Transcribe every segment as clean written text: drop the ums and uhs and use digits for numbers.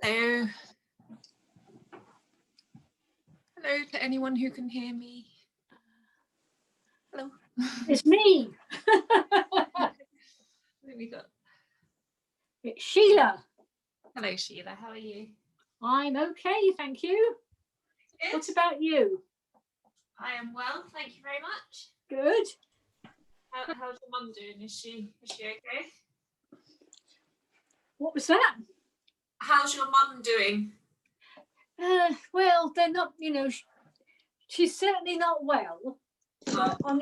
Hello. Hello to anyone who can hear me. Hello. It's me. We got. It's Sheila. Hello, Sheila. How are you? I'm okay, thank you. Good. What about you? I am well, thank you very much. Good. How's your mum doing? Is she okay? What was that? How's your mum doing? Well, they're not, she's certainly not well. But on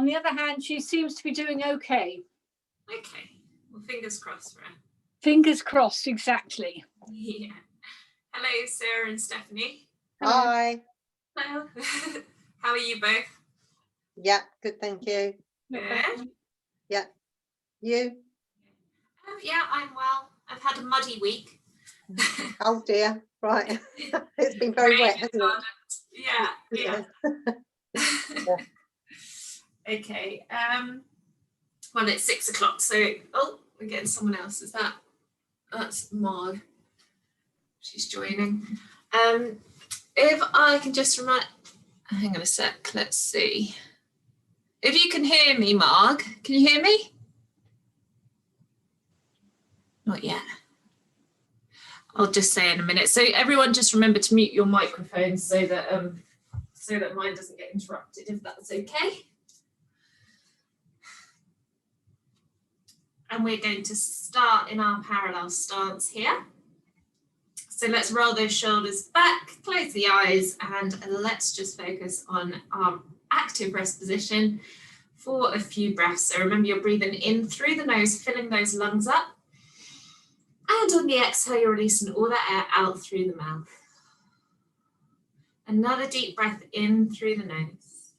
the other hand, she seems to be doing okay. Okay. Well, fingers crossed for her. Fingers crossed, exactly. Yeah. Hello, Sarah and Stephanie. Hi. Hello. How are you both? Yeah, good, thank you. Good. Yeah. You? Yeah, I'm well. I've had a muddy week. Oh dear, right. It's been very wet, hasn't it? Yeah. Yeah. Okay. Well, it's 6 o'clock, so we're getting someone else. That's Maud. She's joining. If I can just hang on a sec, let's see. If you can hear me, Marg, can you hear me? Not yet. I'll just say in a minute. So everyone just remember to mute your microphones so that mine doesn't get interrupted, if that's okay. And we're going to start in our parallel stance here. So let's roll those shoulders back, close the eyes, and let's just focus on our active rest position for a few breaths. So remember, you're breathing in through the nose, filling those lungs up. And on the exhale, you're releasing all that air out through the mouth. Another deep breath in through the nose.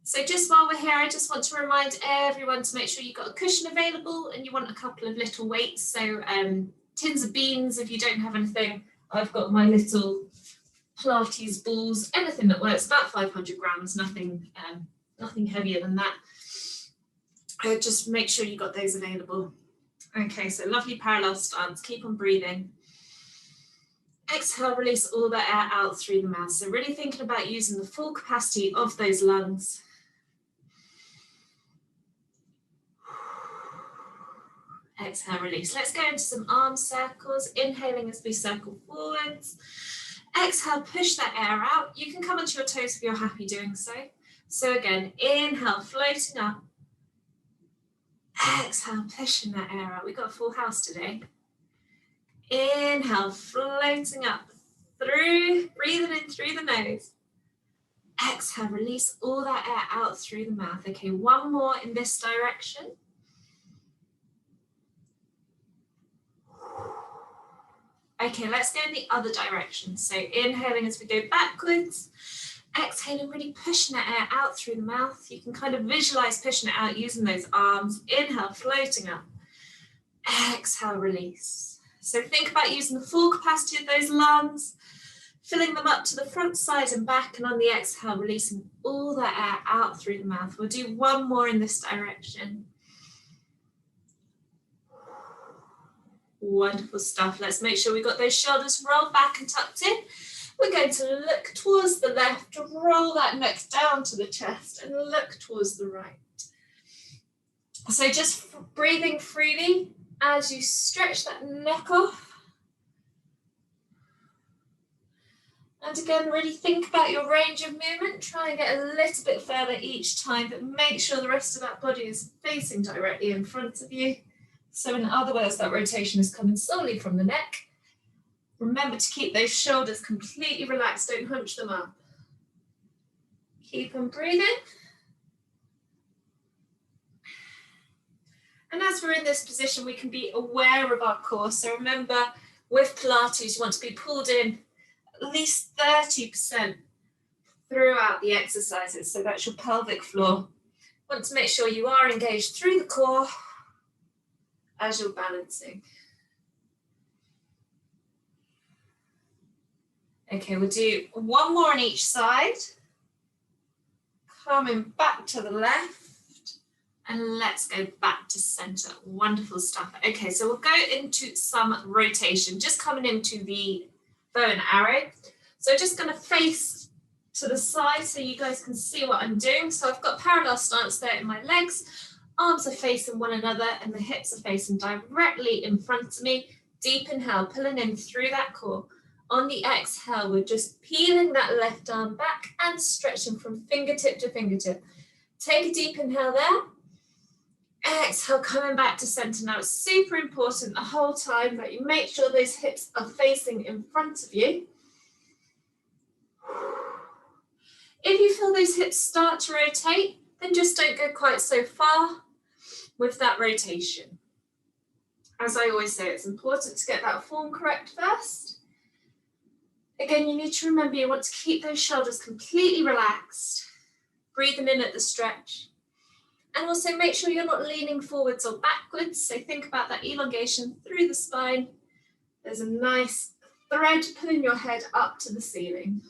So just while we're here, I just want to remind everyone to make sure you've got a cushion available and you want a couple of little weights. So tins of beans, if you don't have anything. I've got my little Pilates balls, anything that works, about 500 grams, nothing heavier than that. Just make sure you've got those available. Okay, so lovely parallel stance, keep on breathing. Exhale, release all the air out through the mouth. So really thinking about using the full capacity of those lungs. Exhale, release. Let's go into some arm circles, inhaling as we circle forwards. Exhale, push that air out. You can come onto your toes if you're happy doing so. So again, inhale, floating up. Exhale, pushing that air out. We've got a full house today. Inhale, floating up through, breathing in through the nose. Exhale, release all that air out through the mouth. Okay, one more in this direction. Okay, let's go in the other direction. So inhaling as we go backwards. Exhaling, really pushing that air out through the mouth. You can kind of visualize pushing it out using those arms. Inhale, floating up. Exhale, release. So think about using the full capacity of those lungs, filling them up to the front, side and back, and on the exhale, releasing all that air out through the mouth. We'll do one more in this direction. Wonderful stuff. Let's make sure we've got those shoulders rolled back and tucked in. We're going to look towards the left, roll that neck down to the chest and look towards the right. So just breathing freely as you stretch that neck off. And again, really think about your range of movement. Try and get a little bit further each time, but make sure the rest of that body is facing directly in front of you. So in other words, that rotation is coming solely from the neck. Remember to keep those shoulders completely relaxed, don't hunch them up. Keep on breathing. And as we're in this position, we can be aware of our core. So remember, with Pilates, you want to be pulled in at least 30% throughout the exercises. So that's your pelvic floor. Want to make sure you are engaged through the core as you're balancing. Okay, we'll do one more on each side. Coming back to the left And let's go back to center. Wonderful stuff. Okay, so we'll go into some rotation, just coming into the bow and arrow. So just going to face to the side so you guys can see what I'm doing. So I've got parallel stance there in my legs, arms are facing one another and the hips are facing directly in front of me. Deep inhale, pulling in through that core. On the exhale, we're just peeling that left arm back and stretching from fingertip to fingertip. Take a deep inhale there. Exhale, coming back to center. Now it's super important the whole time that you make sure those hips are facing in front of you. If you feel those hips start to rotate, then just don't go quite so far with that rotation. As I always say, it's important to get that form correct first. Again, you need to remember you want to keep those shoulders completely relaxed, breathing in at the stretch. And also make sure you're not leaning forwards or backwards. So think about that elongation through the spine. There's a nice thread pulling your head up to the ceiling.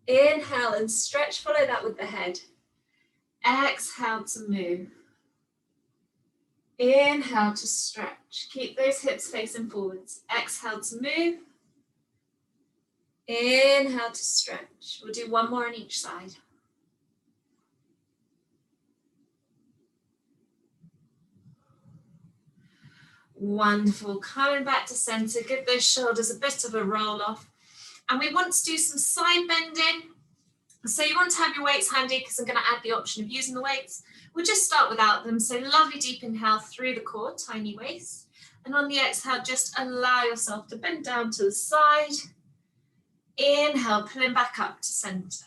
Inhale and stretch, follow that with the head. Exhale to move. Inhale to stretch. Keep those hips facing forwards. Exhale to move. Inhale to stretch. We'll do one more on each side. Wonderful. Coming back to center, give those shoulders a bit of a roll off. And we want to do some side bending. So you want to have your weights handy because I'm going to add the option of using the weights. We'll just start without them. So lovely deep inhale through the core, tiny waist. And on the exhale, just allow yourself to bend down to the side. Inhale, pulling back up to center.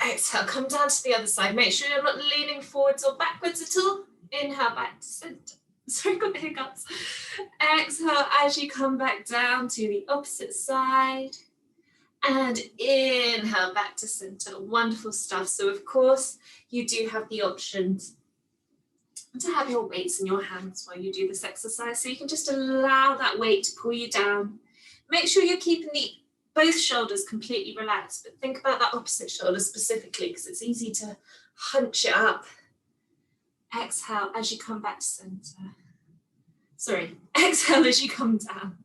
Exhale, come down to the other side. Make sure you're not leaning forwards or backwards at all. Inhale, back to center. Sorry, got the hiccups. Exhale as you come back down to the opposite side. And inhale back to center. Wonderful stuff. So of course, you do have the option to have your weights in your hands while you do this exercise. So you can just allow that weight to pull you down. Make sure you're keeping both shoulders completely relaxed, but think about that opposite shoulder specifically because it's easy to hunch it up. Exhale as you come back to center. Sorry, exhale as you come down.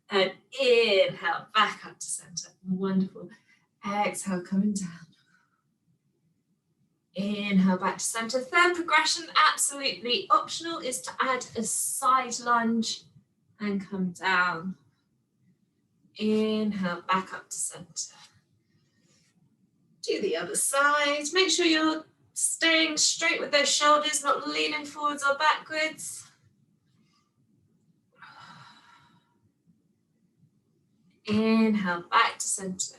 And inhale, back up to center. Wonderful. Exhale, coming down. Inhale, back to center. Third progression, absolutely optional, is to add a side lunge and come down. Inhale, back up to center. Do the other side. Make sure you're staying straight with those shoulders, not leaning forwards or backwards. Inhale, back to center.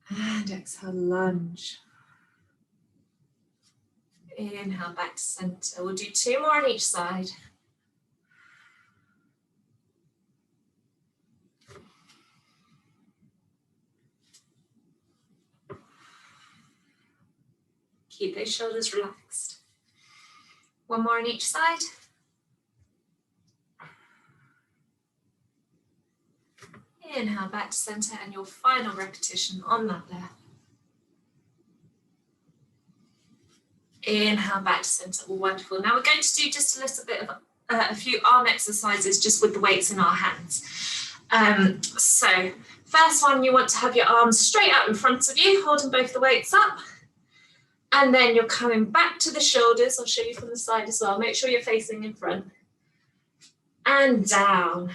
And exhale, lunge. Inhale, back to center. We'll do two more on each side. Keep those shoulders relaxed. One more on each side. Inhale, back to center, and your final repetition on that there. Inhale, back to center. Wonderful. Now we're going to do just a little bit of a few arm exercises just with the weights in our hands. So first one, you want to have your arms straight out in front of you, holding both the weights up. And then you're coming back to the shoulders. I'll show you from the side as well. Make sure you're facing in front. And down.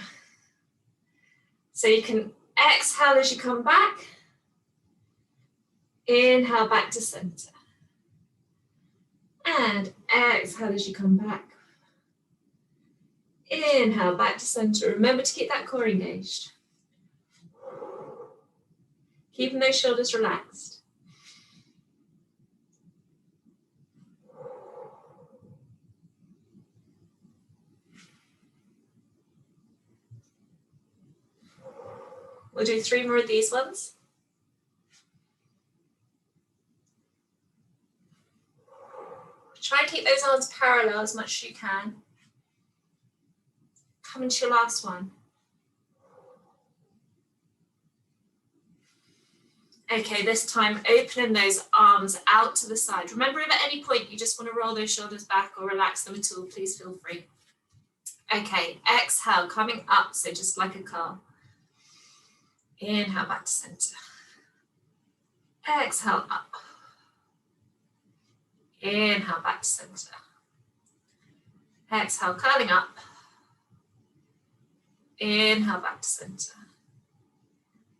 So you can exhale as you come back. Inhale back to center. And exhale as you come back. Inhale back to center. Remember to keep that core engaged. Keeping those shoulders relaxed. We'll do 3 more of these ones. Try and keep those arms parallel as much as you can. Come into your last one. Okay, this time opening those arms out to the side. Remember, if at any point you just want to roll those shoulders back or relax them at all, please feel free. Okay, exhale, coming up, so just like a curl. Inhale, back to center. Exhale, up. Inhale, back to center. Exhale, curling up. Inhale, back to center.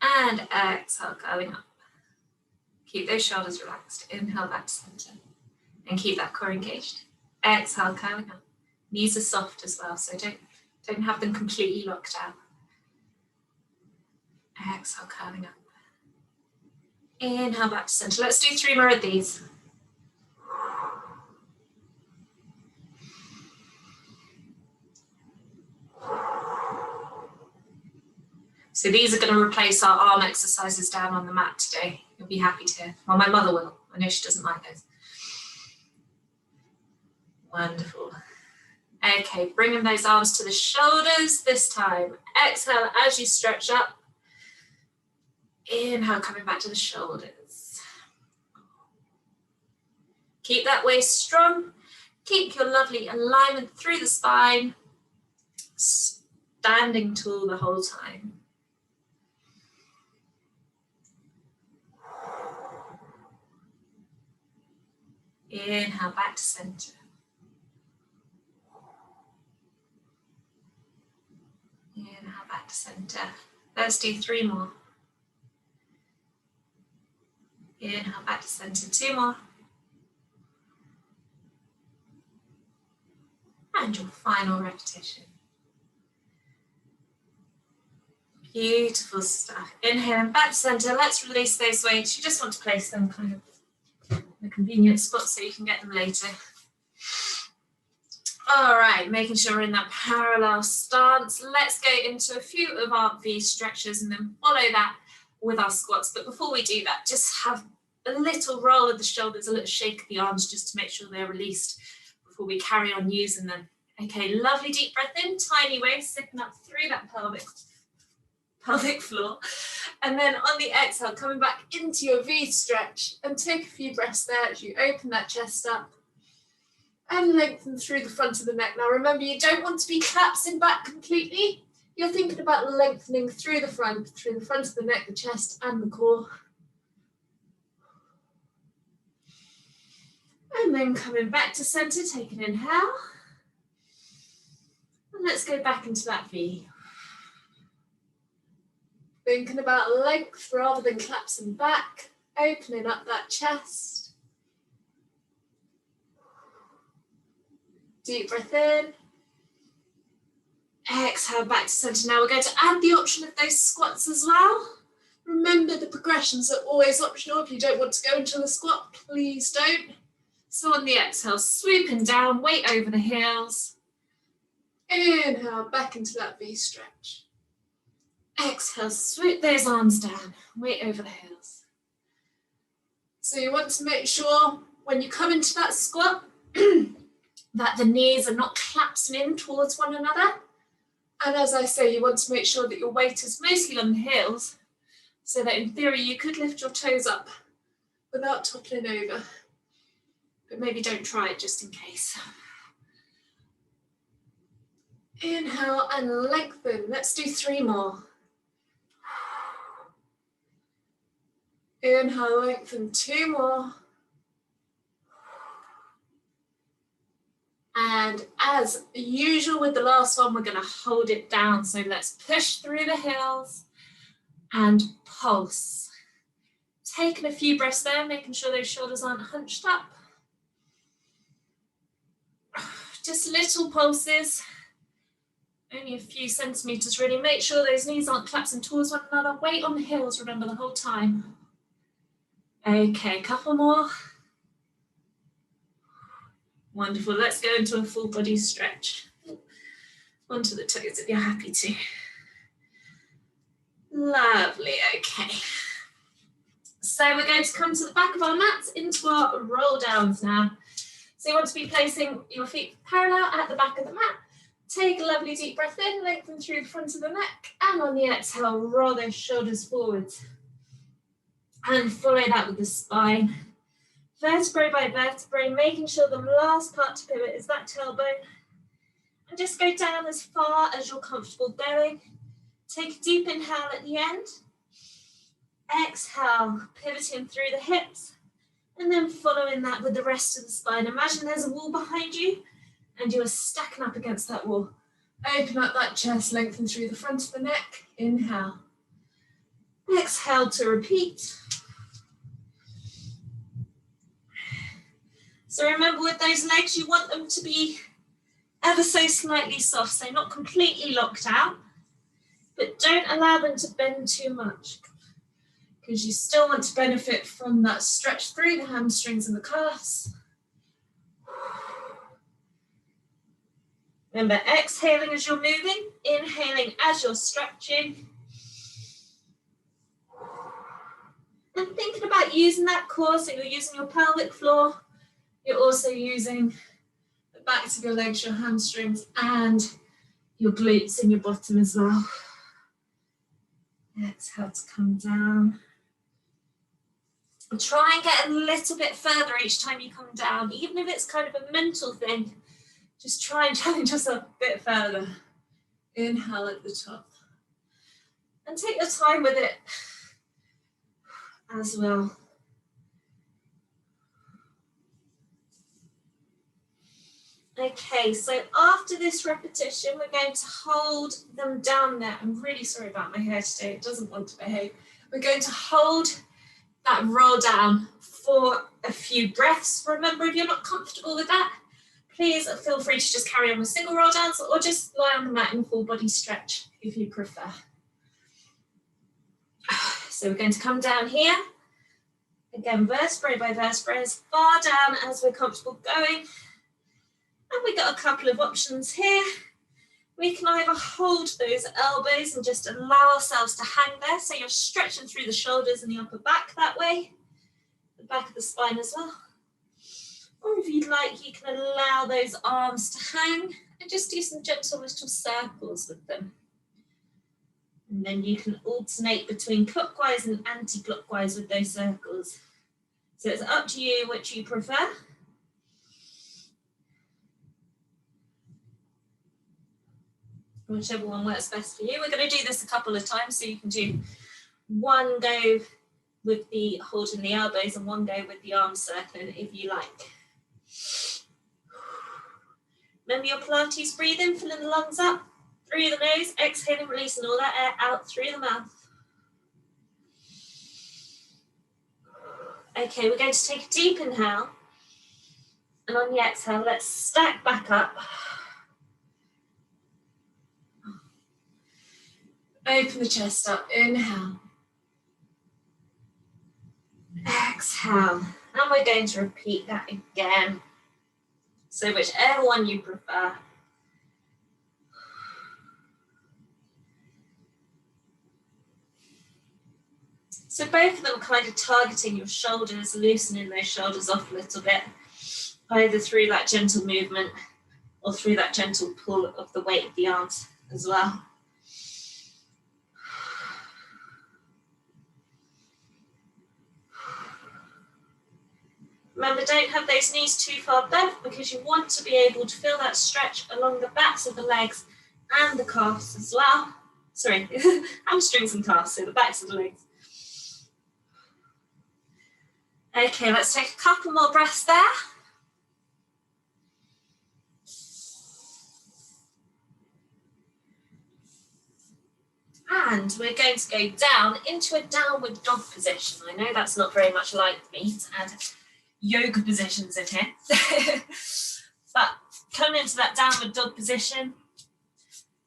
And exhale, curling up. Keep those shoulders relaxed. Inhale, back to center. And keep that core engaged. Exhale, curling up. Knees are soft as well, so don't have them completely locked out. Exhale, curling up. Inhale, back to center. Let's do 3 more of these. So these are going to replace our arm exercises down on the mat today. You'll be happy to hear. Well, my mother will. I know she doesn't like those. Wonderful. Okay, bringing those arms to the shoulders this time. Exhale as you stretch up. Inhale, coming back to the shoulders. Keep that waist strong. Keep your lovely alignment through the spine. Standing tall the whole time. Inhale, back to center. Inhale, back to center. Let's do 3 more. Inhale, back to center. 2 more. And your final repetition. Beautiful stuff. Inhale, back to center. Let's release those weights. You just want to place them kind of in a convenient spot so you can get them later. All right, making sure we're in that parallel stance. Let's go into a few of our V stretches and then follow that with our squats. But before we do that, just have a little roll of the shoulders, a little shake of the arms just to make sure they're released before we carry on using them. Okay, lovely deep breath in, tiny waist, sipping up through that pelvic floor. And then on the exhale, coming back into your V stretch and take a few breaths there as you open that chest up and lengthen through the front of the neck. Now remember, you don't want to be collapsing back completely. You're thinking about lengthening through the front of the neck, the chest and the core. And then coming back to center, take an inhale. And let's go back into that V. Thinking about length rather than collapsing back, opening up that chest. Deep breath in. Exhale back to center. Now we're going to add the option of those squats as well. Remember, the progressions are always optional. If you don't want to go into the squat, please don't. So on the exhale, swooping down, weight over the heels. Inhale, back into that V stretch. Exhale, swoop those arms down, weight over the heels. So you want to make sure when you come into that squat that the knees are not collapsing in towards one another. And as I say, you want to make sure that your weight is mostly on the heels so that in theory you could lift your toes up without toppling over. But maybe don't try it just in case. Inhale and lengthen. Let's do 3 more. Inhale, lengthen, 2 more. And as usual with the last one, we're going to hold it down. So let's push through the heels and pulse. Taking a few breaths there, making sure those shoulders aren't hunched up. Just little pulses, only a few centimeters really. Make sure those knees aren't collapsing towards one another. Weight on the heels, remember, the whole time. Okay, couple more. Wonderful, let's go into a full body stretch. Onto the toes if you're happy to. Lovely, okay. So we're going to come to the back of our mats into our roll downs now. So you want to be placing your feet parallel at the back of the mat. Take a lovely deep breath in, lengthen through the front of the neck, and on the exhale, roll those shoulders forwards. And follow that with the spine. Vertebrae by vertebrae, making sure the last part to pivot is that tailbone. And just go down as far as you're comfortable going. Take a deep inhale at the end. Exhale, pivoting through the hips. And then following that with the rest of the spine. Imagine there's a wall behind you and you are stacking up against that wall. Open up that chest, lengthen through the front of the neck. Inhale. Exhale to repeat. So remember, with those legs, you want them to be ever so slightly soft, so not completely locked out, but don't allow them to bend too much, because you still want to benefit from that stretch through the hamstrings and the calves. Remember, exhaling as you're moving, inhaling as you're stretching. And thinking about using that core, so you're using your pelvic floor, you're also using the backs of your legs, your hamstrings, and your glutes in your bottom as well. Exhale to come down. And try and get a little bit further each time you come down, even if it's kind of a mental thing. Just try and challenge yourself a bit further. Inhale at the top. And take your time with it as well. Okay, so after this repetition, we're going to hold them down there. I'm really sorry about my hair today, it doesn't want to behave. We're going to hold that roll down for a few breaths. Remember, if you're not comfortable with that, please feel free to just carry on with single roll downs or just lie on the mat in full body stretch if you prefer. So we're going to come down here. Again, vertebrae by vertebrae, as far down as we're comfortable going. And we've got a couple of options here. We can either hold those elbows and just allow ourselves to hang there, so you're stretching through the shoulders and the upper back that way, the back of the spine as well. Or if you'd like, you can allow those arms to hang and just do some gentle little circles with them. And then you can alternate between clockwise and anti-clockwise with those circles. So it's up to you which you prefer. Whichever one works best for you. We're going to do this a couple of times, so you can do one go with the holding the elbows and one go with the arms circling if you like. Remember your Pilates breathing, filling the lungs up through the nose, exhaling, releasing all that air out through the mouth. Okay, we're going to take a deep inhale, and on the exhale, let's stack back up. Open the chest up, inhale. Exhale, and we're going to repeat that again. So whichever one you prefer. So both of them kind of targeting your shoulders, loosening those shoulders off a little bit, either through that gentle movement or through that gentle pull of the weight of the arms as well. Remember, don't have those knees too far bent, because you want to be able to feel that stretch along the backs of the legs and the calves as well. Sorry, hamstrings and calves, so the backs of the legs. Okay, let's take a couple more breaths there. And we're going to go down into a downward dog position. I know that's not very much like me to add yoga positions in here. But coming into that downward dog position,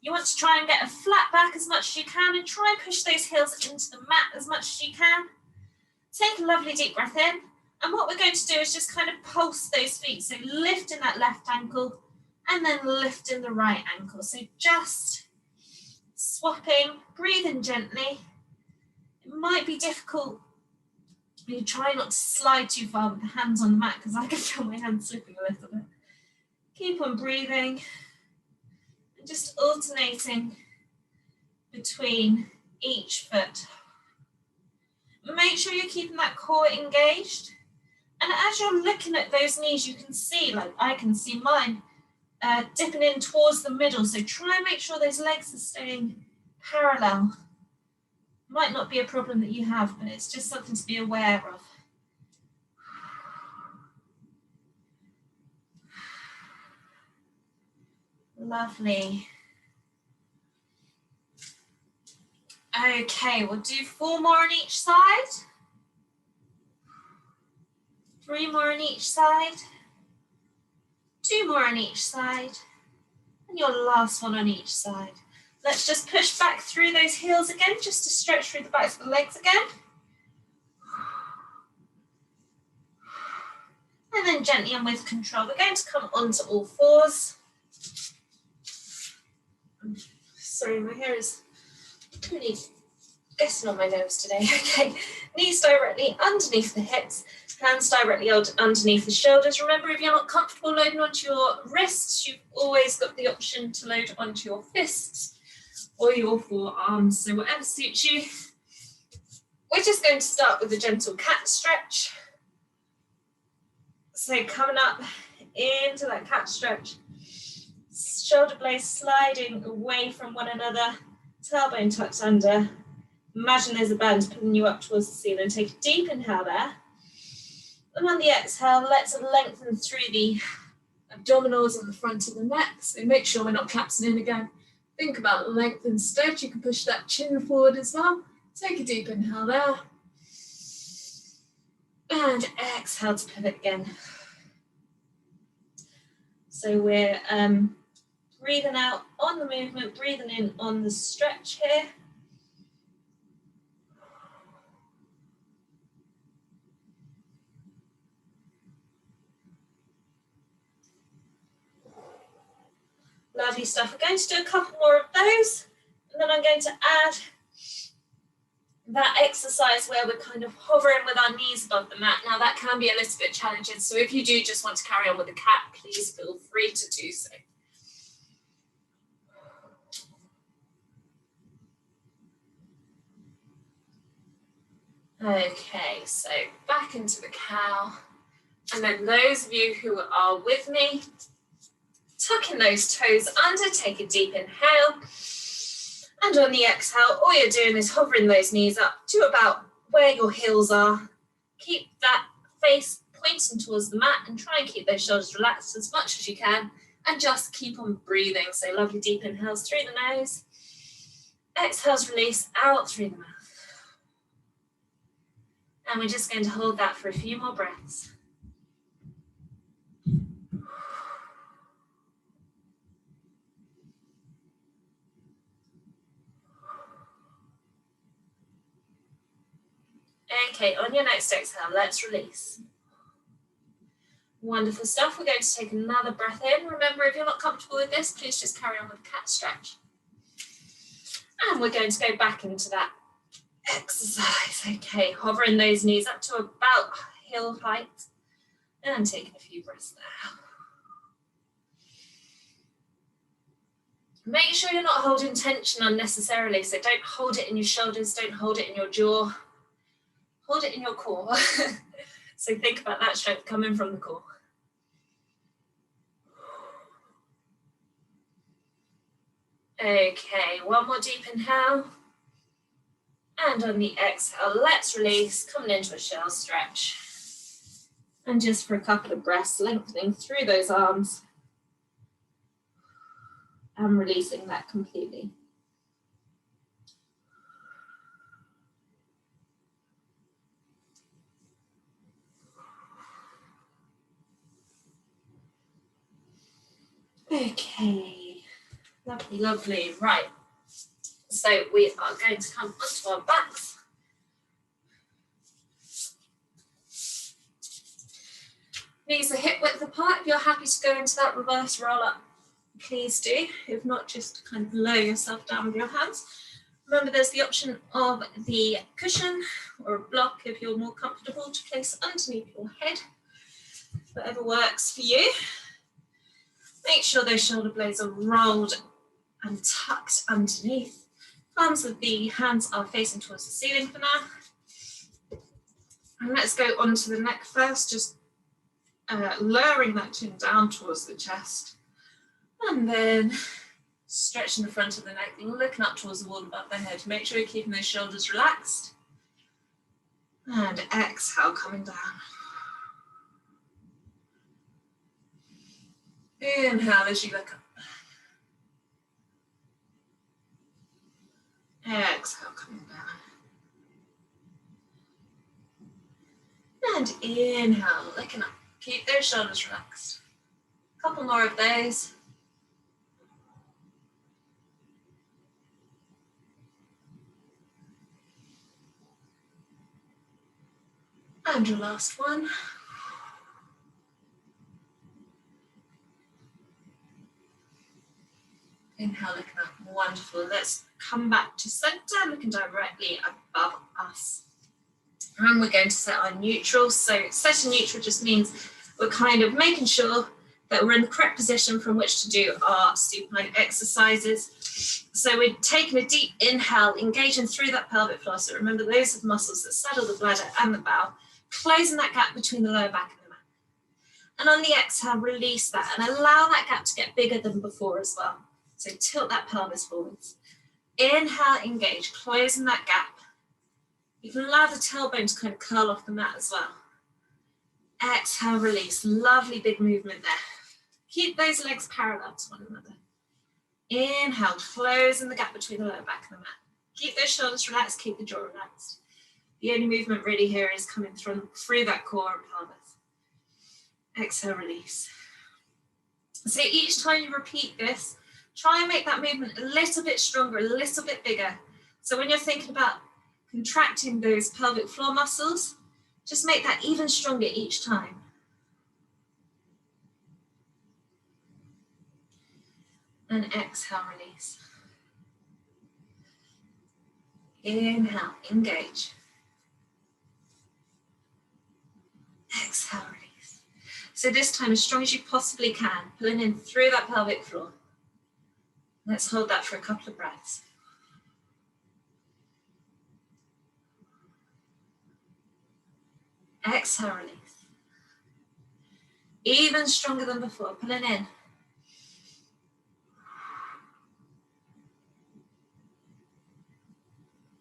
you want to try and get a flat back as much as you can and try and push those heels into the mat as much as you can. Take a lovely deep breath in. And what we're going to do is just kind of pulse those feet. So lifting that left ankle and then lifting the right ankle. So just swapping, breathing gently. It might be difficult. You try not to slide too far with the hands on the mat, because I can feel my hands slipping a little bit. Keep on breathing and just alternating between each foot. Make sure you're keeping that core engaged. And as you're looking at those knees, you can see, like I can see mine, dipping in towards the middle. So try and make sure those legs are staying parallel. Might not be a problem that you have, but it's just something to be aware of. Lovely. Okay, we'll do 4 more on each side. 3 more on each side. 2 more on each side. And your last one on each side. Let's just push back through those heels again, just to stretch through the backs of the legs again. And then gently and with control, we're going to come onto all fours. Sorry, my hair is really getting on my nose today. Okay, knees directly underneath the hips, hands directly underneath the shoulders. Remember, if you're not comfortable loading onto your wrists, you've always got the option to load onto your fists or your forearms, so whatever suits you. We're just going to start with a gentle cat stretch. So coming up into that cat stretch, shoulder blades sliding away from one another, tailbone tucked under. Imagine there's a band pulling you up towards the ceiling. Take a deep inhale there. And on the exhale, let's lengthen through the abdominals and the front of the neck. So make sure we're not collapsing in again. Think about length instead. You can push that chin forward as well. Take a deep inhale there. And exhale to pivot again. So we're breathing out on the movement, breathing in on the stretch here. Lovely stuff. We're going to do a couple more of those, and then I'm going to add that exercise where we're kind of hovering with our knees above the mat. Now that can be a little bit challenging, so if you do just want to carry on with the cat, please feel free to do so. Okay, so back into the cow, and then those of you who are with me, tucking those toes under, take a deep inhale. And on the exhale, all you're doing is hovering those knees up to about where your heels are. Keep that face pointing towards the mat and try and keep those shoulders relaxed as much as you can. And just keep on breathing. So lovely deep inhales through the nose. Exhales, release out through the mouth. And we're just going to hold that for a few more breaths. Okay, on your next exhale, let's release. Wonderful stuff. We're going to take another breath in. Remember, if you're not comfortable with this, please just carry on with the cat stretch. And we're going to go back into that exercise. Okay, hovering those knees up to about heel height. And taking a few breaths there. Make sure you're not holding tension unnecessarily. So don't hold it in your shoulders, don't hold it in your jaw. Hold it in your core. So think about that strength coming from the core. Okay, one more deep inhale. And on the exhale, let's release, coming into a shell stretch. And just for a couple of breaths, lengthening through those arms. And releasing that completely. Okay, lovely, lovely. Right, so we are going to come onto our backs. Knees are hip width apart. If you're happy to go into that reverse roll up, please do. If not, just kind of lower yourself down with your hands. Remember, there's the option of the cushion or a block if you're more comfortable to place underneath your head. Whatever works for you. Make sure those shoulder blades are rolled and tucked underneath. Palms of the hands are facing towards the ceiling for now. And let's go on to the neck first, just lowering that chin down towards the chest. And then stretching the front of the neck, looking up towards the wall above the head. Make sure you're keeping those shoulders relaxed. And exhale, coming down. Inhale as you look up. Exhale, coming down. And inhale, looking up. Keep those shoulders relaxed. A couple more of those. And your last one. Inhale, looking up. Wonderful. Let's come back to center, looking directly above us. And we're going to set our neutral. So setting neutral just means we're kind of making sure that we're in the correct position from which to do our supine exercises. So we're taking a deep inhale, engaging through that pelvic floor. So remember, those are the muscles that saddle the bladder and the bowel, closing that gap between the lower back and the mat. And on the exhale, release that and allow that gap to get bigger than before as well. So tilt that pelvis forwards. Inhale, engage, closing that gap. You can allow the tailbone to kind of curl off the mat as well. Exhale, release. Lovely big movement there. Keep those legs parallel to one another. Inhale, closing the gap between the lower back and the mat. Keep those shoulders relaxed, keep the jaw relaxed. The only movement really here is coming through that core and pelvis. Exhale, release. So each time you repeat this, try and make that movement a little bit stronger, a little bit bigger. So when you're thinking about contracting those pelvic floor muscles, just make that even stronger each time. And exhale, release. Inhale, engage. Exhale, release. So this time, as strong as you possibly can, pulling in through that pelvic floor. Let's hold that for a couple of breaths. Exhale, release. Even stronger than before, pulling in.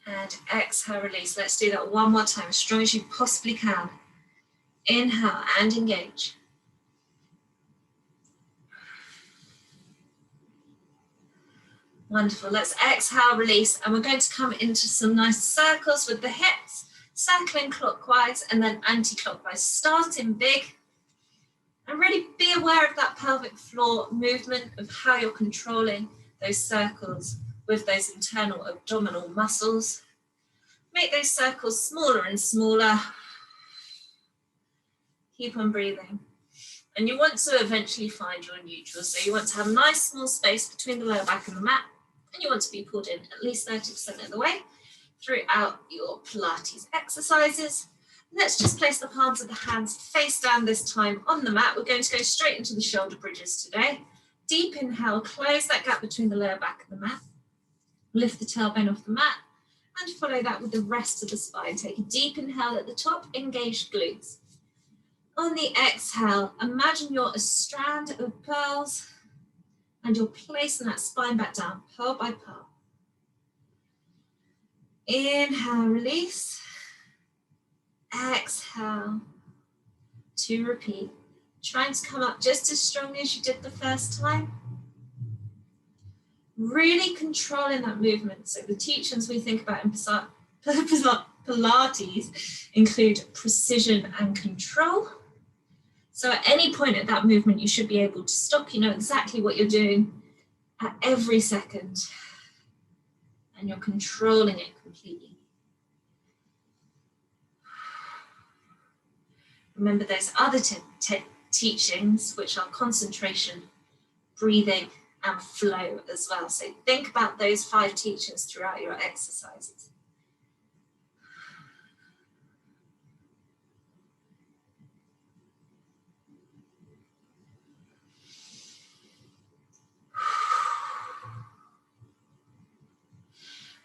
And exhale, release. Let's do that one more time, as strong as you possibly can. Inhale and engage. Wonderful. Let's exhale, release, and we're going to come into some nice circles with the hips, circling clockwise and then anti-clockwise, starting big. And really be aware of that pelvic floor movement, of how you're controlling those circles with those internal abdominal muscles. Make those circles smaller and smaller. Keep on breathing. And you want to eventually find your neutral. So you want to have a nice small space between the lower back and the mat. And you want to be pulled in at least 30% of the way throughout your Pilates exercises. Let's just place the palms of the hands face down this time on the mat. We're going to go straight into the shoulder bridges today. Deep inhale, close that gap between the lower back and the mat. Lift the tailbone off the mat and follow that with the rest of the spine. Take a deep inhale at the top, engage glutes. On the exhale, imagine you're a strand of pearls and you're placing that spine back down, pearl by pearl. Inhale, release. Exhale, to repeat. Trying to come up just as strongly as you did the first time. Really controlling that movement. So the teachings we think about in Pilates include precision and control. So at any point at that movement, you should be able to stop. You know exactly what you're doing at every second. And you're controlling it completely. Remember those other teachings, which are concentration, breathing, and flow as well. So think about those 5 teachings throughout your exercises.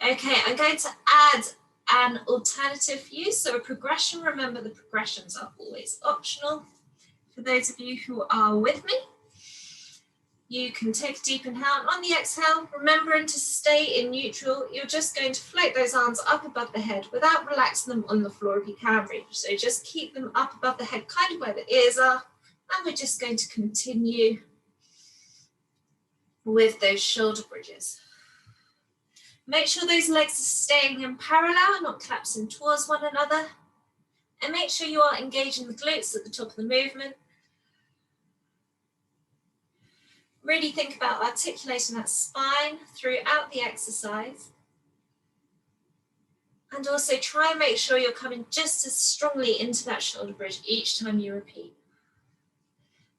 Okay, I'm going to add an alternative view, so a progression. Remember, the progressions are always optional. For those of you who are with me, you can take a deep inhale, and on the exhale, remembering to stay in neutral, you're just going to float those arms up above the head without relaxing them on the floor if you can reach. So just keep them up above the head, kind of where the ears are, and we're just going to continue with those shoulder bridges. Make sure those legs are staying in parallel, not collapsing towards one another. And make sure you are engaging the glutes at the top of the movement. Really think about articulating that spine throughout the exercise. And also try and make sure you're coming just as strongly into that shoulder bridge each time you repeat.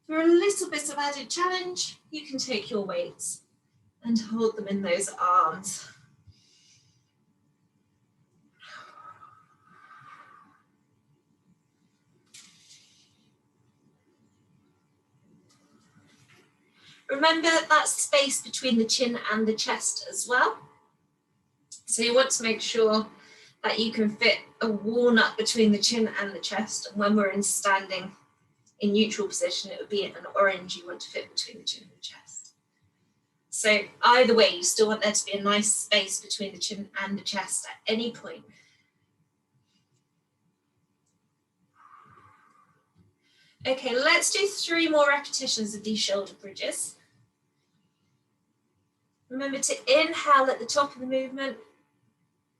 For a little bit of added challenge, you can take your weights and hold them in those arms. Remember that space between the chin and the chest as well. So you want to make sure that you can fit a walnut between the chin and the chest. And when we're in standing in neutral position, it would be an orange you want to fit between the chin and the chest. So either way, you still want there to be a nice space between the chin and the chest at any point. Okay, let's do 3 more repetitions of these shoulder bridges. Remember to inhale at the top of the movement,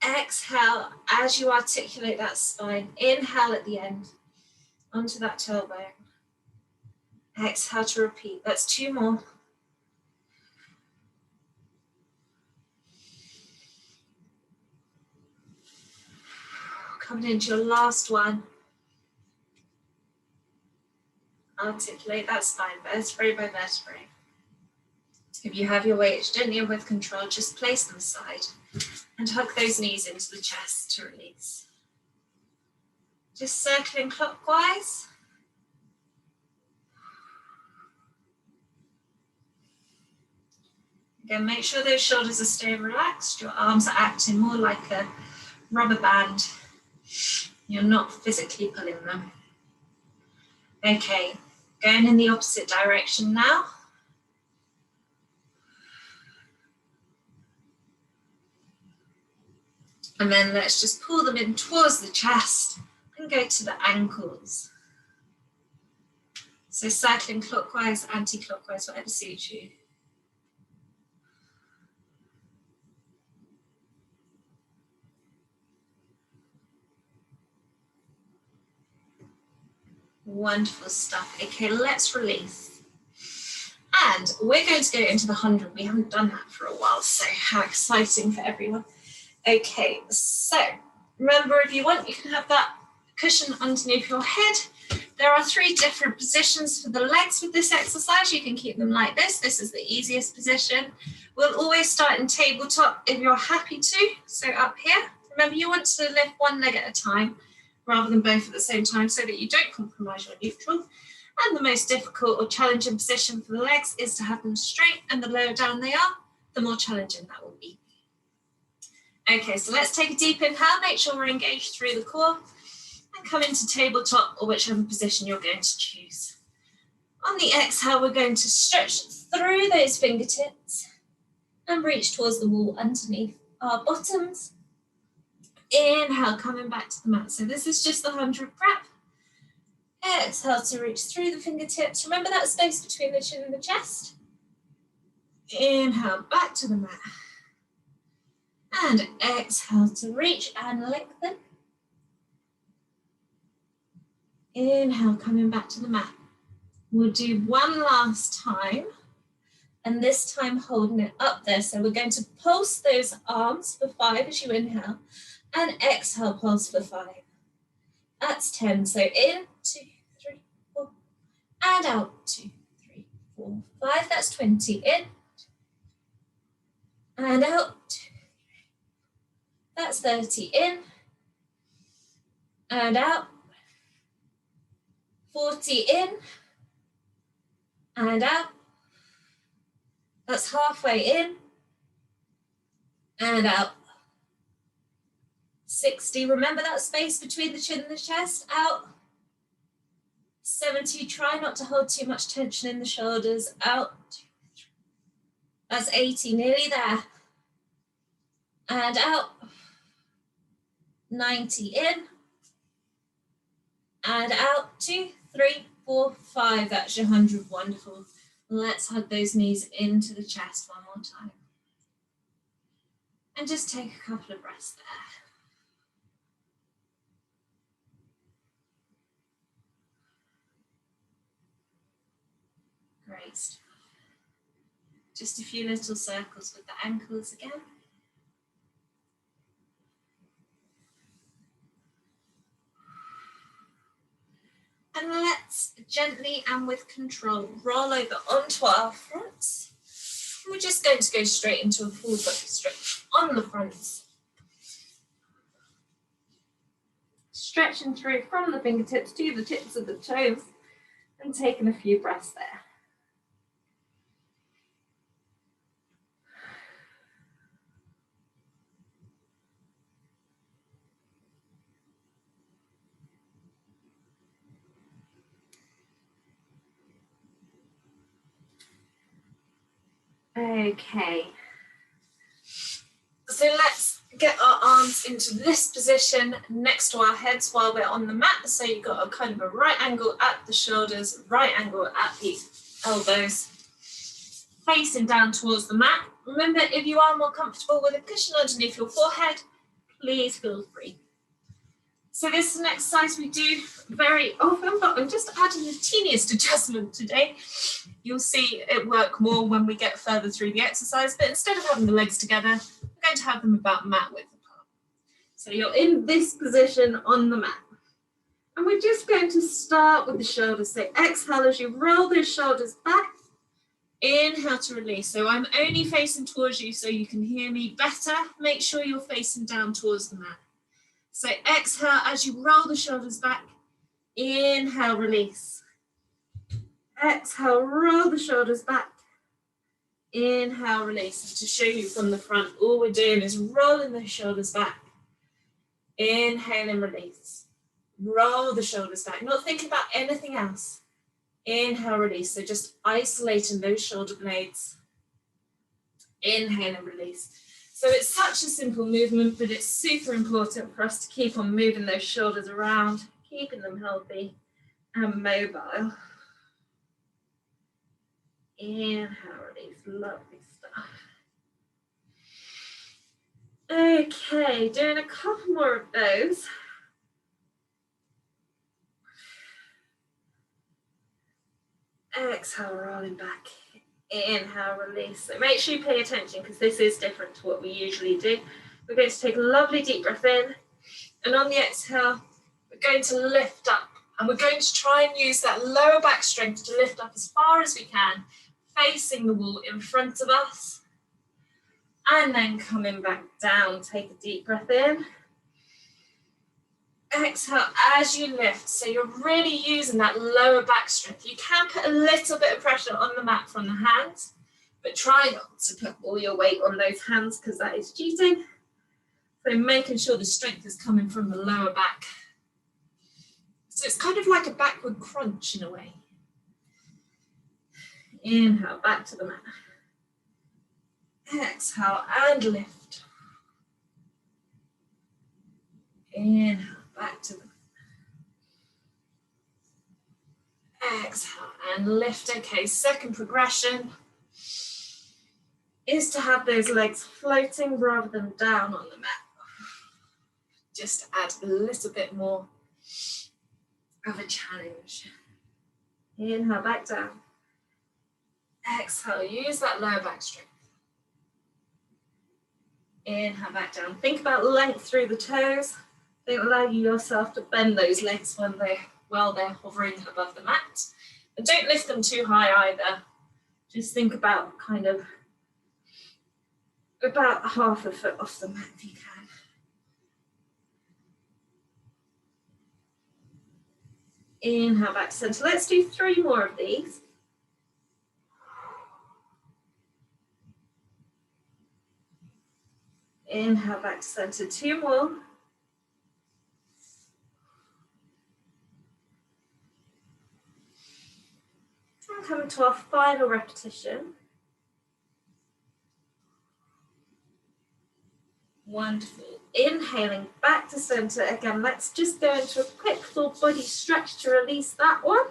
exhale as you articulate that spine, inhale at the end, onto that tailbone. Exhale to repeat, that's 2 more. Coming into your last one. Articulate that spine, vertebrae by vertebrae. If you have your weights gently and with control, just place them aside and hug those knees into the chest to release. Just circling clockwise. Again, make sure those shoulders are staying relaxed. Your arms are acting more like a rubber band. You're not physically pulling them. Okay, going in the opposite direction now. And then let's just pull them in towards the chest and go to the ankles. So cycling clockwise, anti-clockwise, whatever suits you. Wonderful stuff. Okay, let's release. And we're going to go into the 100. We haven't done that for a while, so how exciting for everyone. Okay, so remember, if you want, you can have that cushion underneath your head. There are 3 different positions for the legs with this exercise. You can keep them like this. This is the easiest position. We'll always start in tabletop if you're happy to. So up here, remember you want to lift one leg at a time rather than both at the same time so that you don't compromise your neutral. And the most difficult or challenging position for the legs is to have them straight, and the lower down they are, the more challenging that will be. Okay, so let's take a deep inhale, make sure we're engaged through the core, and come into tabletop or whichever position you're going to choose. On the exhale, we're going to stretch through those fingertips and reach towards the wall underneath our bottoms. Inhale, coming back to the mat. So this is just the 100 prep. Exhale to reach through the fingertips. Remember that space between the chin and the chest. Inhale, back to the mat. And exhale to reach and lengthen. Inhale, coming back to the mat. We'll do one last time. And this time holding it up there. So we're going to pulse those arms for 5 as you inhale. And exhale, pulse for 5. That's 10. So in, 2, 3, 4. And out, 2, 3, 4, 5. That's 20. In. And out, 2, 3. That's 30. In. And out. 40 in. And out. That's halfway in. And out. 60, remember that space between the chin and the chest, out. 70, try not to hold too much tension in the shoulders, out. That's 80, nearly there. And out. 90, in. And out, 2, 3, 4, 5, that's your 100, wonderful. Let's hug those knees into the chest one more time. And just take a couple of breaths there. Great stuff. Just a few little circles with the ankles again. And let's gently and with control roll over onto our fronts. We're just going to go straight into a full book stretch on the fronts. Stretching through from the fingertips to the tips of the toes and taking a few breaths there. Okay, so let's get our arms into this position next to our heads while we're on the mat. So you've got a kind of a right angle at the shoulders, right angle at the elbows, facing down towards the mat. Remember, if you are more comfortable with a cushion underneath your forehead, please feel free. So this is an exercise we do very often, but I'm just adding the teeniest adjustment today. You'll see it work more when we get further through the exercise, but instead of having the legs together, we're going to have them about mat width apart. So you're in this position on the mat. And we're just going to start with the shoulders. So exhale as you roll those shoulders back. Inhale to release. So I'm only facing towards you so you can hear me better. Make sure you're facing down towards the mat. So exhale as you roll the shoulders back. Inhale, release. Exhale, roll the shoulders back. Inhale, release. And to show you from the front, all we're doing is rolling the shoulders back. Inhale and release. Roll the shoulders back, not thinking about anything else. Inhale, release. So just isolating those shoulder blades. Inhale and release. So it's such a simple movement, but it's super important for us to keep on moving those shoulders around, keeping them healthy and mobile. Inhale, release. Lovely stuff. Okay, doing a couple more of those. Exhale, rolling back. Inhale, release. So make sure you pay attention because this is different to what we usually do. We're going to take a lovely deep breath in, and on the exhale, we're going to lift up, and we're going to try and use that lower back strength to lift up as far as we can, facing the wall in front of us, and then coming back down. Take a deep breath in. Exhale as you lift, so you're really using that lower back strength. You can put a little bit of pressure on the mat from the hands, but try not to put all your weight on those hands because that is cheating. So making sure the strength is coming from the lower back. So it's kind of like a backward crunch in a way. Inhale, back to the mat. Exhale and lift. Inhale, back to the mat. Exhale and lift. Okay, second progression is to have those legs floating rather than down on the mat. Just to add a little bit more of a challenge. Inhale, back down. Exhale, use that lower back strength. Inhale, back down. Think about length through the toes. Don't allow yourself to bend those legs while they're hovering above the mat. And don't lift them too high either. Just think about kind of about half a foot off the mat if you can. Inhale, back to center. Let's do 3 more of these. Inhale, back to center. 2 more. And coming to our final repetition. Wonderful. Inhaling back to center. Again, let's just go into a quick full body stretch to release that one.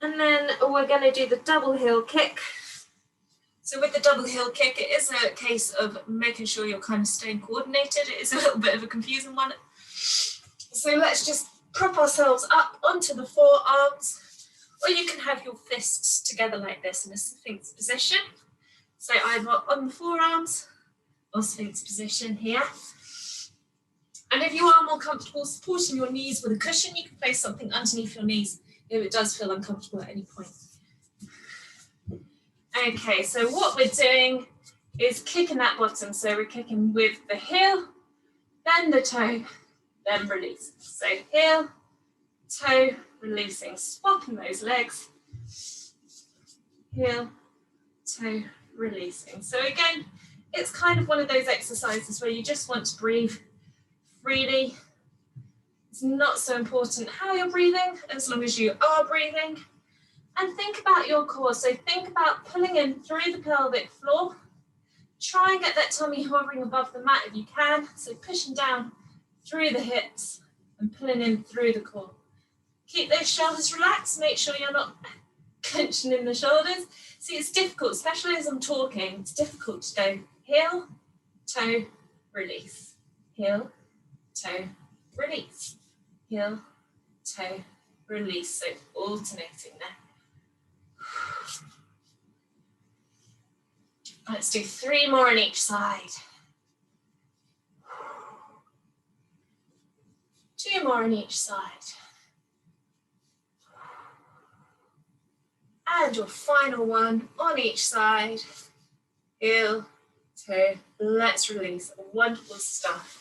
And then we're going to do the double heel kick. So with the double heel kick, it is a case of making sure you're kind of staying coordinated. It is a little bit of a confusing one. So let's just prop ourselves up onto the forearms, or you can have your fists together like this in a Sphinx position. So either on the forearms or Sphinx position here. And if you are more comfortable supporting your knees with a cushion, you can place something underneath your knees if it does feel uncomfortable at any point. Okay, so what we're doing is kicking that bottom. So we're kicking with the heel, then the toe, then release. So heel, toe, releasing, swapping those legs. Heel, toe, releasing. So again, it's kind of one of those exercises where you just want to breathe freely. It's not so important how you're breathing, as long as you are breathing. And think about your core. So think about pulling in through the pelvic floor. Try and get that tummy hovering above the mat if you can. So pushing down through the hips and pulling in through the core. Keep those shoulders relaxed. Make sure you're not clenching in the shoulders. See, it's difficult, especially as I'm talking. It's difficult to go heel, toe, release. Heel, toe, release. Heel, toe, release. So alternating there. Let's do 3 more on each side. 2 more on each side. And your final one on each side. Heel, toe, let's release. Wonderful stuff.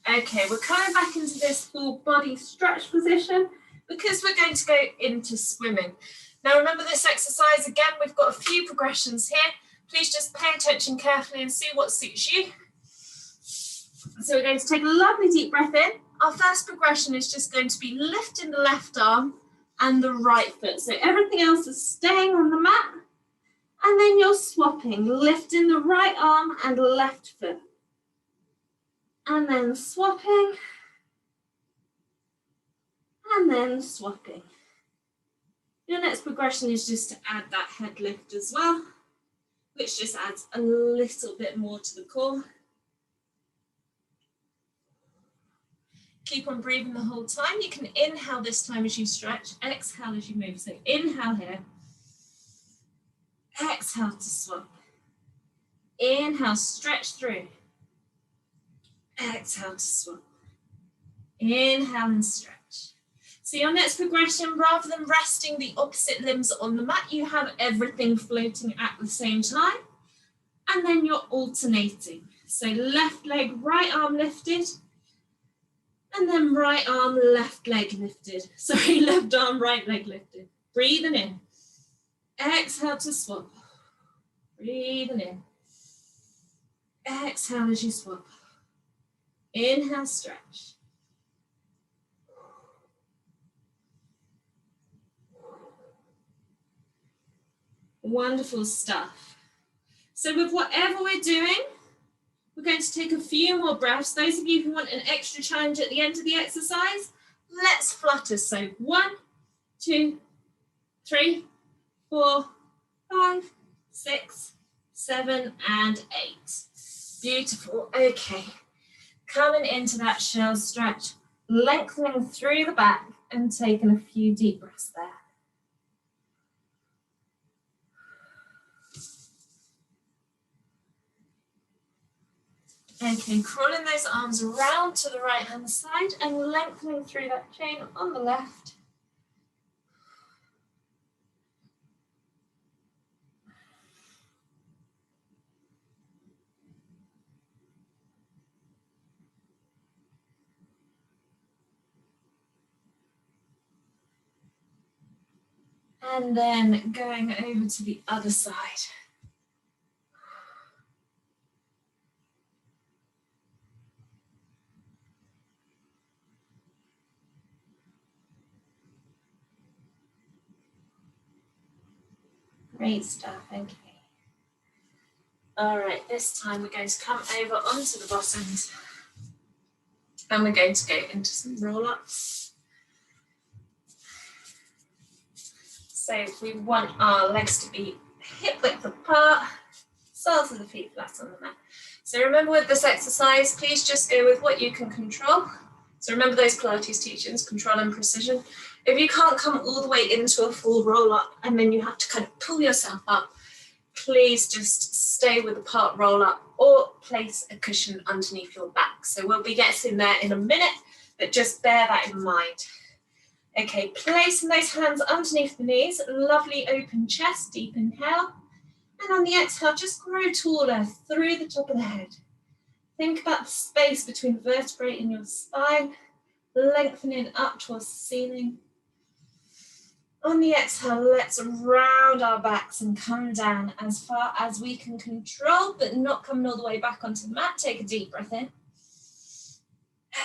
Okay, we're coming back into this full body stretch position because we're going to go into swimming. Now remember this exercise, again, we've got a few progressions here. Please just pay attention carefully and see what suits you. So we're going to take a lovely deep breath in. Our first progression is just going to be lifting the left arm and the right foot. So everything else is staying on the mat. And then you're swapping, lifting the right arm and left foot. And then swapping. And then swapping. Your next progression is just to add that head lift as well, which just adds a little bit more to the core. Keep on breathing the whole time. You can inhale this time as you stretch, exhale as you move. So inhale here, exhale to swap. Inhale, stretch through. Exhale to swap. Inhale and stretch. So your next progression, rather than resting the opposite limbs on the mat, you have everything floating at the same time. And then you're alternating. So left leg, right arm lifted. And then right arm, left leg lifted. Sorry, left arm, right leg lifted. Breathing in. Exhale to swap. Breathing in. Exhale as you swap. Inhale, stretch. Wonderful stuff. So with whatever we're doing, we're going to take a few more breaths. Those of you who want an extra challenge at the end of the exercise, let's flutter. So 1, 2, 3, 4, 5, 6, 7, and 8. Beautiful. Okay. Coming into that shell stretch, lengthening through the back and taking a few deep breaths there. Okay, crawling those arms around to the right hand side and lengthening through that chain on the left. And then going over to the other side. Great stuff, okay. All right, this time we're going to come over onto the bottoms and we're going to go into some roll-ups. So we want our legs to be hip width apart, soles of the feet flat on the mat. So remember with this exercise, please just go with what you can control. So remember those Pilates teachings, control and precision. If you can't come all the way into a full roll up and then you have to kind of pull yourself up, please just stay with the part roll up or place a cushion underneath your back. So we'll be getting there in a minute, but just bear that in mind. Okay, placing those hands underneath the knees, lovely open chest, deep inhale. And on the exhale, just grow taller through the top of the head. Think about the space between the vertebrae in your spine, lengthening up towards the ceiling. On the exhale, let's round our backs and come down as far as we can control, but not coming all the way back onto the mat. Take a deep breath in.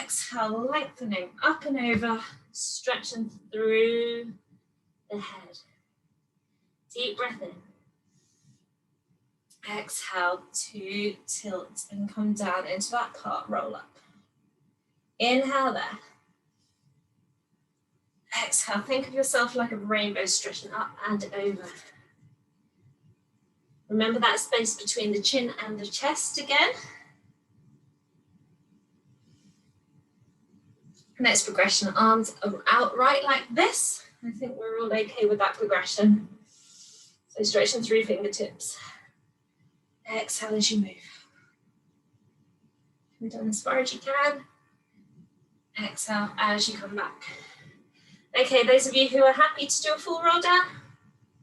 Exhale, lengthening up and over, stretching through the head. Deep breath in. Exhale to tilt and come down into that part roll up. Inhale there. Exhale, think of yourself like a rainbow stretching up and over. Remember that space between the chin and the chest again. Next progression, arms are outright like this. I think we're all okay with that progression. So stretching through fingertips. Exhale as you move. Come down as far as you can. Exhale as you come back. Okay, those of you who are happy to do a full roll down,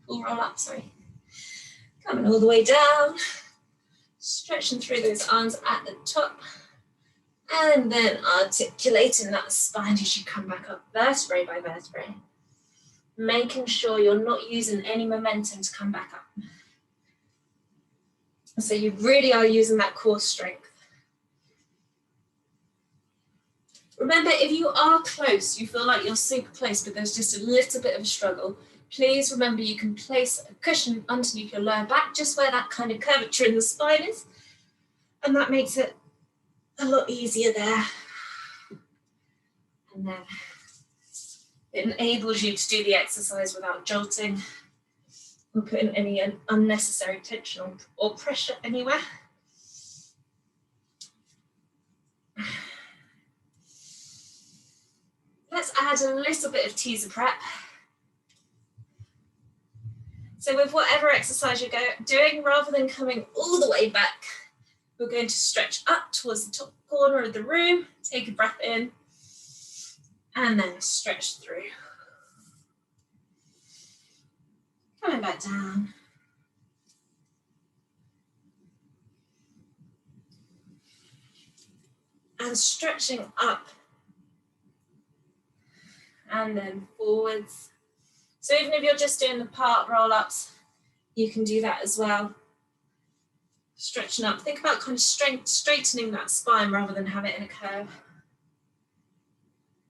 full roll up, sorry. Coming all the way down, stretching through those arms at the top, and then articulating that spine as you come back up, vertebrae by vertebrae. Making sure you're not using any momentum to come back up. So you really are using that core strength. Remember, if you are close, you feel like you're super close, but there's just a little bit of a struggle, please remember you can place a cushion underneath your lower back, just where that kind of curvature in the spine is. And that makes it a lot easier there. And then it enables you to do the exercise without jolting or putting any unnecessary tension or pressure anywhere. Let's add a little bit of teaser prep. So with whatever exercise you're doing, rather than coming all the way back, we're going to stretch up towards the top corner of the room, take a breath in, and then stretch through. Coming back down. And stretching up. And then forwards. So even if you're just doing the part roll-ups, you can do that as well. Stretching up. Think about kind of straightening that spine rather than have it in a curve.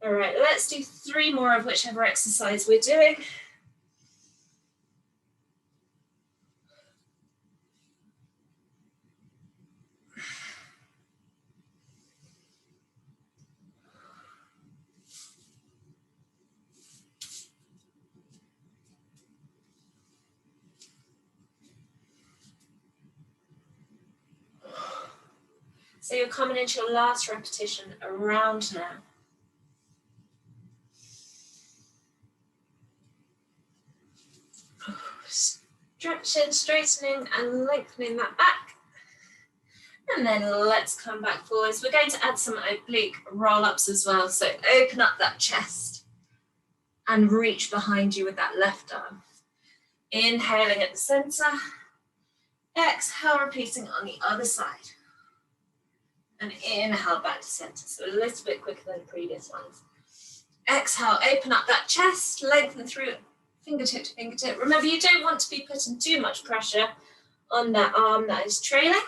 All right, let's do 3 more of whichever exercise we're doing. So you're coming into your last repetition around now. Stretching, straightening and lengthening that back. And then let's come back forwards. We're going to add some oblique roll-ups as well. So open up that chest and reach behind you with that left arm. Inhaling at the center. Exhale, repeating on the other side. And inhale back to center. So a little bit quicker than the previous ones. Exhale, open up that chest, lengthen through fingertip to fingertip. Remember, you don't want to be putting too much pressure on that arm that is trailing.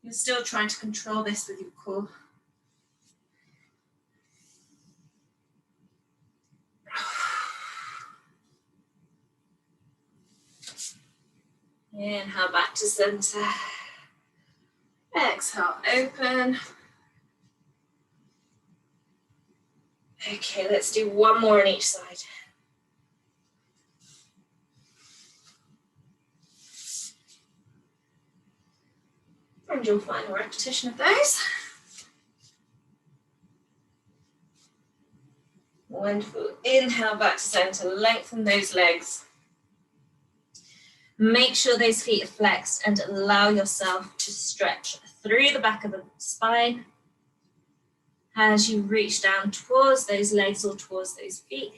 You're still trying to control this with your core. Inhale back to center. Exhale, open. Okay, let's do one more on each side. And your final repetition of those. Wonderful. Inhale back to center. Lengthen those legs. Make sure those feet are flexed and allow yourself to stretch through the back of the spine as you reach down towards those legs or towards those feet.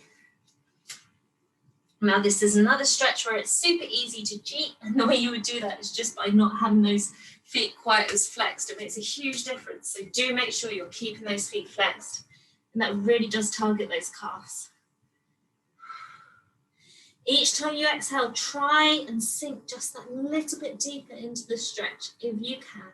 Now this is another stretch where it's super easy to cheat, and the way you would do that is just by not having those feet quite as flexed. It makes a huge difference. So do make sure you're keeping those feet flexed, and that really does target those calves. Each time you exhale, try and sink just that little bit deeper into the stretch if you can.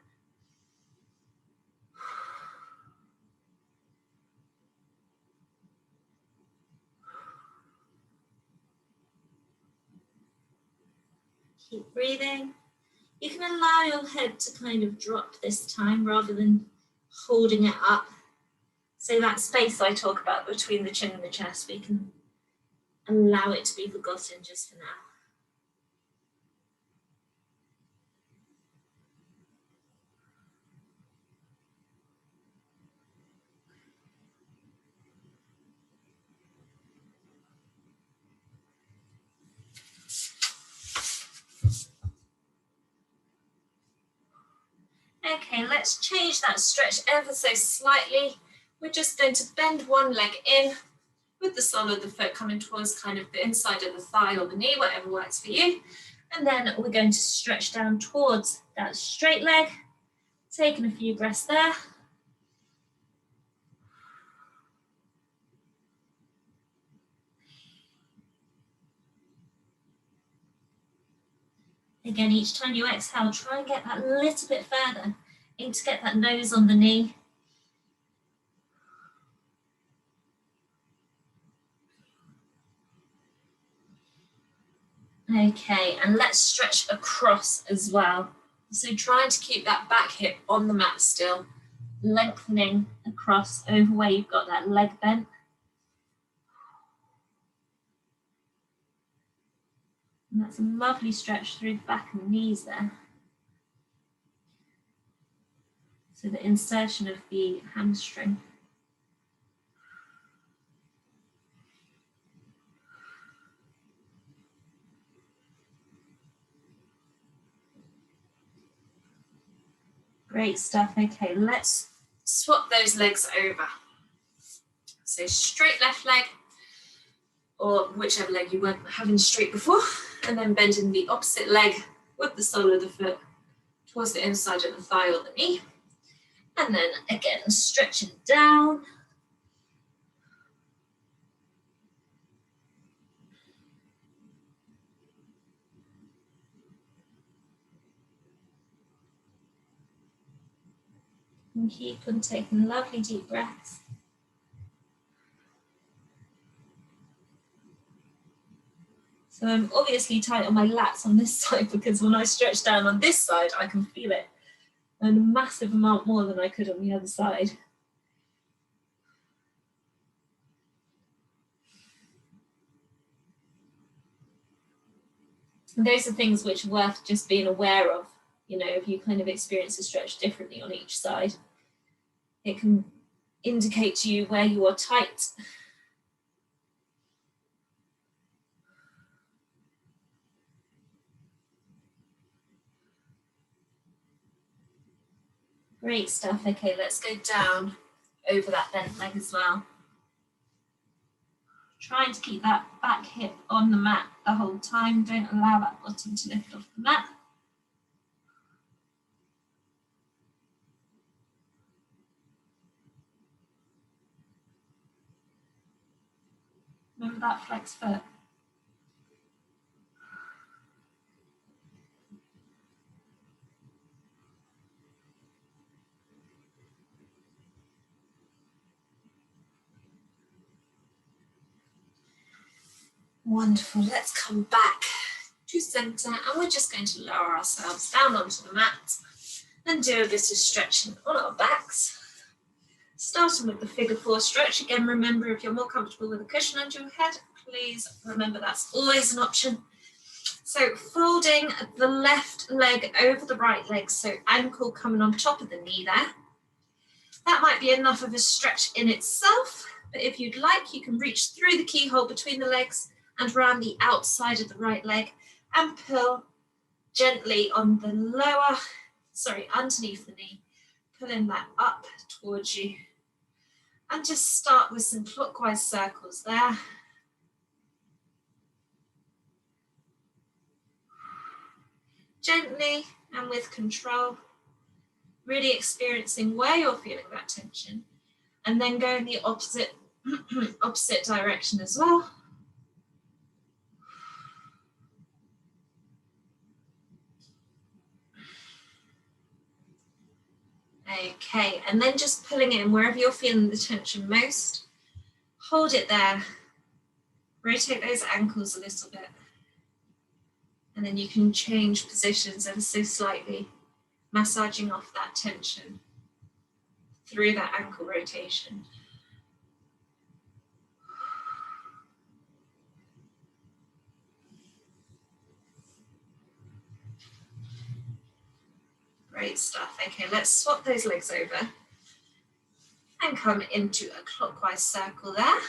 Keep breathing. You can allow your head to kind of drop this time rather than holding it up. So that space I talk about between the chin and the chest, we can allow it to be forgotten just for now. Okay, let's change that stretch ever so slightly. We're just going to bend one leg in with the sole of the foot coming towards kind of the inside of the thigh or the knee, whatever works for you. And then we're going to stretch down towards that straight leg, taking a few breaths there. Again, each time you exhale, try and get that little bit further. Aim to get that nose on the knee. Okay, and let's stretch across as well. So trying to keep that back hip on the mat still, lengthening across over where you've got that leg bent. And that's a lovely stretch through the back and the knees there. So the insertion of the hamstring. Great stuff. Okay, let's swap those legs over. So straight left leg, or whichever leg you weren't having straight before, and then bending the opposite leg with the sole of the foot towards the inside of the thigh or the knee. And then again, stretching down. And keep on taking lovely deep breaths. So I'm obviously tight on my lats on this side because when I stretch down on this side, I can feel it. And a massive amount more than I could on the other side. And those are things which are worth just being aware of. You know, if you kind of experience a stretch differently on each side, it can indicate to you where you are tight. Great stuff. Okay, let's go down over that bent leg as well. Trying to keep that back hip on the mat the whole time. Don't allow that bottom to lift off the mat. Remember that flex foot. Wonderful. Let's come back to center, and we're just going to lower ourselves down onto the mat and do a bit of stretching on our backs. Starting with the figure 4 stretch. Again, remember, if you're more comfortable with a cushion under your head, please remember that's always an option. So folding the left leg over the right leg, so ankle coming on top of the knee there. That might be enough of a stretch in itself, but if you'd like, you can reach through the keyhole between the legs and around the outside of the right leg and pull gently on the underneath the knee, pulling that up towards you. And just start with some clockwise circles there. Gently and with control, really experiencing where you're feeling that tension, and then go in the opposite direction as well. Okay, and then just pulling in wherever you're feeling the tension most. Hold it there. Rotate those ankles a little bit. And then you can change positions ever so slightly, massaging off that tension through that ankle rotation. Great stuff. Okay, let's swap those legs over and come into a clockwise circle there.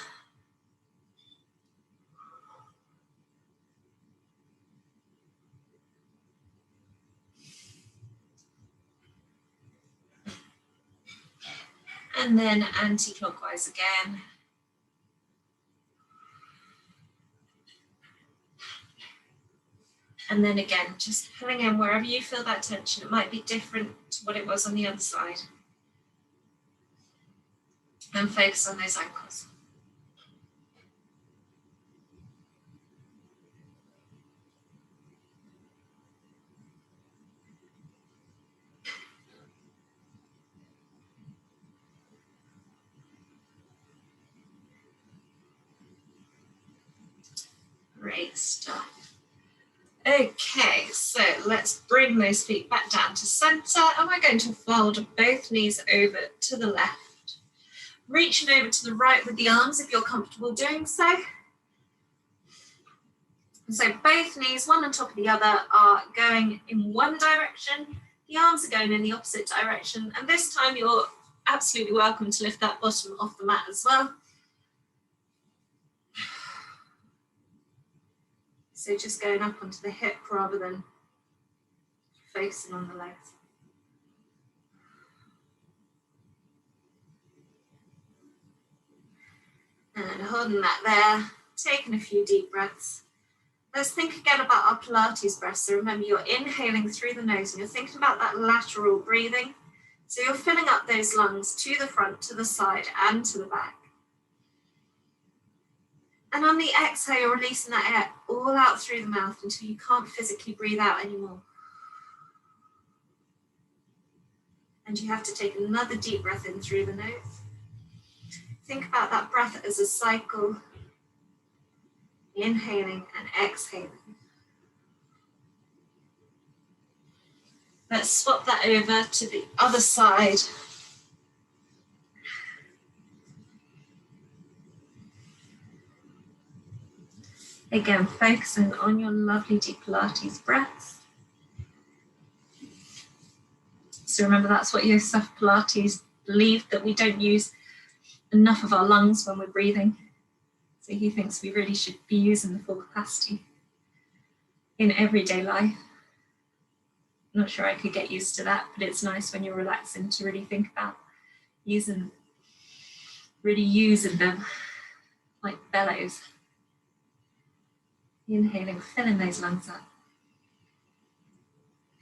And then anti-clockwise again. And then again, just pulling in wherever you feel that tension. It might be different to what it was on the other side. And focus on those ankles. Great stuff. Okay, so let's bring those feet back down to center, and we're going to fold both knees over to the left. Reaching over to the right with the arms if you're comfortable doing so. So both knees, one on top of the other, are going in one direction. The arms are going in the opposite direction. And this time you're absolutely welcome to lift that bottom off the mat as well. So just going up onto the hip rather than focusing on the legs. And holding that there, taking a few deep breaths. Let's think again about our Pilates breath. So remember, you're inhaling through the nose and you're thinking about that lateral breathing. So you're filling up those lungs to the front, to the side, and to the back. And on the exhale, you're releasing that air all out through the mouth until you can't physically breathe out anymore. And you have to take another deep breath in through the nose. Think about that breath as a cycle. Inhaling and exhaling. Let's swap that over to the other side. Again, focusing on your lovely deep Pilates breaths. So remember, that's what Yosef Pilates believed, that we don't use enough of our lungs when we're breathing. So he thinks we really should be using the full capacity in everyday life. I'm not sure I could get used to that, but it's nice when you're relaxing to really think about really using them like bellows. Inhaling, filling those lungs up.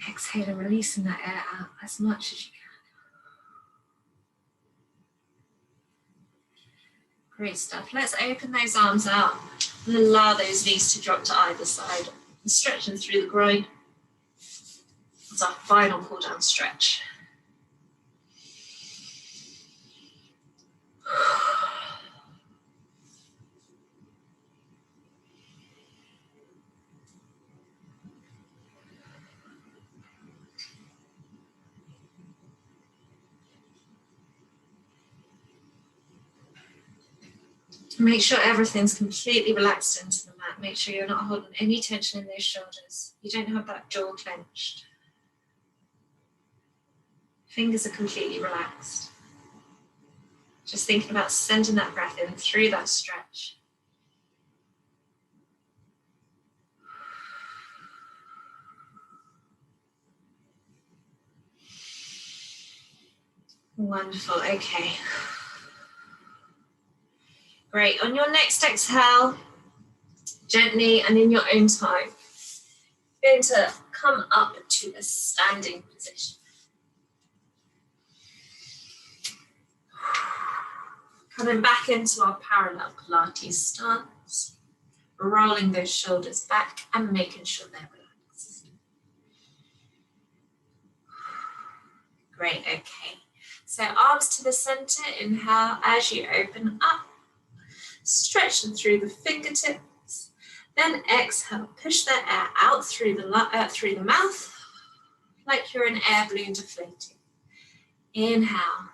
Exhaling, releasing that air out as much as you can. Great stuff. Let's open those arms out and allow those knees to drop to either side. And stretching through the groin. It's our final pull down stretch. Make sure everything's completely relaxed into the mat. Make sure you're not holding any tension in those shoulders. You don't have that jaw clenched. Fingers are completely relaxed. Just thinking about sending that breath in through that stretch. Wonderful, okay. Great, on your next exhale, gently and in your own time, you're going to come up to a standing position. Coming back into our parallel Pilates stance, rolling those shoulders back and making sure they're relaxed. Great, okay. So arms to the center, inhale as you open up, stretch them through the fingertips, then exhale, push the air out through the mouth, like you're an air balloon deflating. Inhale,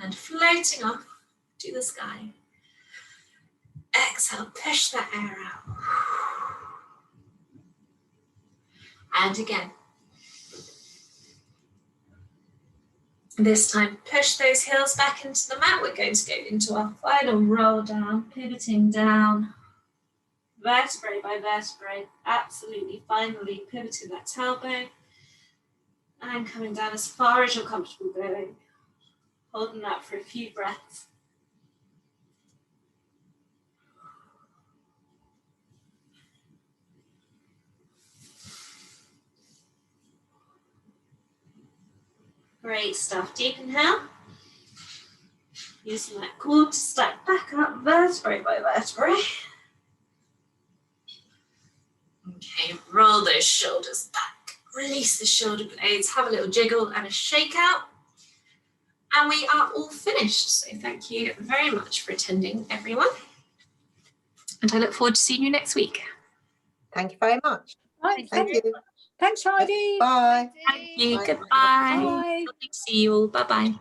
and floating off to the sky. Exhale, push the air out. And again. This time, push those heels back into the mat. We're going to go into our final roll down, pivoting down, vertebrae by vertebrae, absolutely finally pivoting that tailbone, and coming down as far as you're comfortable going, holding that for a few breaths. Great stuff. Deep inhale. Using that core to stack back up, vertebrae by vertebrae. Okay, roll those shoulders back. Release the shoulder blades. Have a little jiggle and a shake out. And we are all finished. So thank you very much for attending, everyone. And I look forward to seeing you next week. Thank you very much. Right, Thank you. thanks, Heidi. Bye. Thank you. Bye. Goodbye. Bye. Lovely to see you all. Bye-bye.